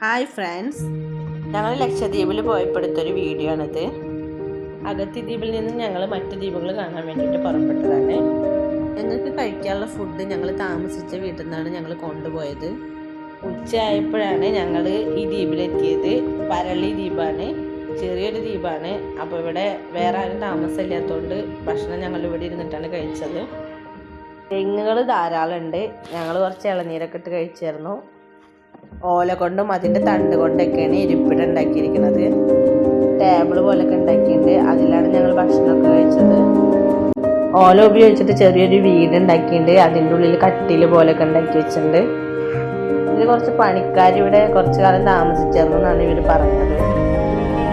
Hi friends, ഞങ്ങൾ ലക്ഷദ്വീപിൽ പോയപ്പോഴത്തൊരു video ആണിത്. അഗത്തി ദ്വീപിൽ നിന്ന് ഞങ്ങൾ മറ്റ് ദ്വീപുകൾ കാണാൻ വേണ്ടിയിട്ട് പുറപ്പെട്ടതാണ്. ഞങ്ങൾക്ക് കഴിക്കാനുള്ള ഫുഡ് ഞങ്ങൾ താമസിച്ച വീട്ടിൽ നിന്നാണ് ഞങ്ങൾ കൊണ്ടുപോയത്. ഉച്ചയായപ്പോഴാണ് ഞങ്ങൾ ഈ ദ്വീപിലെത്തിയത്. പരളി ദ്വീപാണ്, ചെറിയൊരു ദ്വീപാണ്. അപ്പോൾ ഇവിടെ വേറെ ആരും താമസമില്ലാത്തതുകൊണ്ട് ഭക്ഷണം ഞങ്ങൾ ഇവിടെ ഇരുന്നിട്ടാണ് കഴിച്ചത്. തെങ്ങുകൾ ധാരാളം ഉണ്ട്. ഞങ്ങൾ കുറച്ച് ഇളനീരൊക്കെ ഇട്ട് കഴിച്ചായിരുന്നു. ഓല കൊണ്ടും അതിൻ്റെ തണ്ട് കൊണ്ടൊക്കെയാണ് ഇരിപ്പിടം ഉണ്ടാക്കിയിരിക്കുന്നത്. ടേബിൾ പോലൊക്കെ ഉണ്ടാക്കിയിട്ടുണ്ട്. അതിലാണ് ഞങ്ങൾ ഭക്ഷണമൊക്കെ കഴിച്ചത്. ഓല ഉപയോഗിച്ചിട്ട് ചെറിയൊരു വീട് ഉണ്ടാക്കിയിട്ടുണ്ട്. അതിൻ്റെ ഉള്ളിൽ കട്ടിൽ പോലൊക്കെ ഉണ്ടാക്കി വെച്ചിട്ടുണ്ട്. ഇതിൽ കുറച്ച് പണിക്കാർ ഇവിടെ കുറച്ച് കാലം താമസിച്ചിരുന്നു എന്നാണ് ഇവർ പറഞ്ഞത്.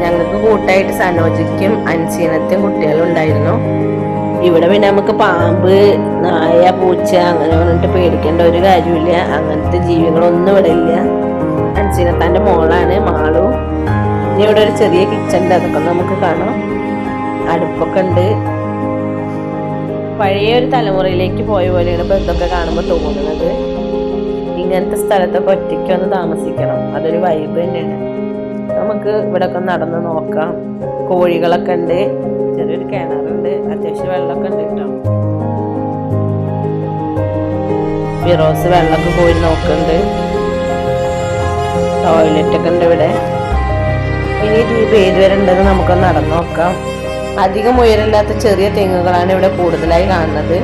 ഞങ്ങൾക്ക് കൂട്ടായിട്ട് സനോജിക്കും അൻസീനത്തും കുട്ടികളും ഉണ്ടായിരുന്നു. ഇവിടെ പിന്നെ നമുക്ക് പാമ്പ്, നായ, പൂച്ച അങ്ങനെ പറഞ്ഞിട്ട് പേടിക്കേണ്ട ഒരു കാര്യമില്ല. അങ്ങനത്തെ ജീവികളൊന്നും ഇവിടെ ഇല്ല. അൻസീനത്താൻ്റെ മോളാണ് മാളു. ഇനി ഇവിടെ ഒരു ചെറിയ കിച്ചൺ ഉണ്ട്, അതൊക്കെ നമുക്ക് കാണാം. അടുപ്പൊക്കെ ഉണ്ട്. പഴയ ഒരു തലമുറയിലേക്ക് പോയ പോലെയാണ് ഇപ്പോൾ ഇതൊക്കെ കാണുമ്പോൾ തോന്നുന്നത്. ഇങ്ങനത്തെ സ്ഥലത്തൊക്കെ ഒറ്റയ്ക്ക് വന്ന് താമസിക്കണം, അതൊരു വൈബ് തന്നെയാണ്. നമുക്ക് ഇവിടെ ഒക്കെ നടന്ന് നോക്കാം. കോഴികളൊക്കെ ഉണ്ട്, ചെറിയൊരു കിണറുണ്ട്, അത്യാവശ്യം വെള്ളമൊക്കെ ഉണ്ട് കേട്ടോ. ഫിറോസ് വെള്ളമൊക്കെ പോയി നോക്കുന്നുണ്ട്. ടോയ്ലറ്റൊക്കെ ഉണ്ട് ഇവിടെ. ഇനി ദ്വീപ് ഏതുവരെ ഉണ്ടെന്ന് നമുക്കൊന്ന് നടന്നു നോക്കാം. അധികം ഉയരമില്ലാത്ത ചെറിയ തെങ്ങുകളാണ് ഇവിടെ കൂടുതലായി കാണുന്നത്.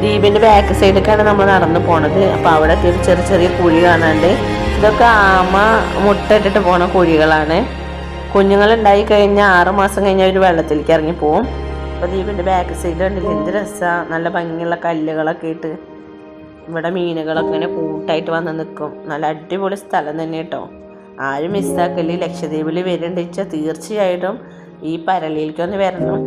ദ്വീപിന്റെ ബാക്ക് സൈഡിലേക്കാണ് നമ്മൾ നടന്നു പോണത്. അപ്പോൾ അവിടെ ചെറിയ ചെറിയ കുഴി കാണാണ്ട്. ഇതൊക്കെ ആമ മുട്ട ഇട്ടിട്ട് പോണ കുഴികളാണ്. കുഞ്ഞുങ്ങളുണ്ടായി കഴിഞ്ഞാൽ 6 മാസം കഴിഞ്ഞാൽ ഒരു വെള്ളത്തിലേക്ക് ഇറങ്ങി പോവും. അപ്പോൾ ദ്വീപിൻ്റെ ബാക്ക് സൈഡ് കണ്ടില്ല, എന്ത് രസമാണ്. നല്ല ഭംഗിയുള്ള കല്ലുകളൊക്കെ ഇട്ട് ഇവിടെ മീനുകളൊക്കെ ഇങ്ങനെ കൂട്ടായിട്ട് വന്ന് നിൽക്കും. നല്ല അടിപൊളി സ്ഥലം തന്നെ കേട്ടോ. ആരും മിസ്സാക്കല്. ലക്ഷദ്വീപിൽ വരുന്നുണ്ടെന്ന് വെച്ചാൽ തീർച്ചയായിട്ടും ഈ പരളിയിലേക്കൊന്ന് വരണം.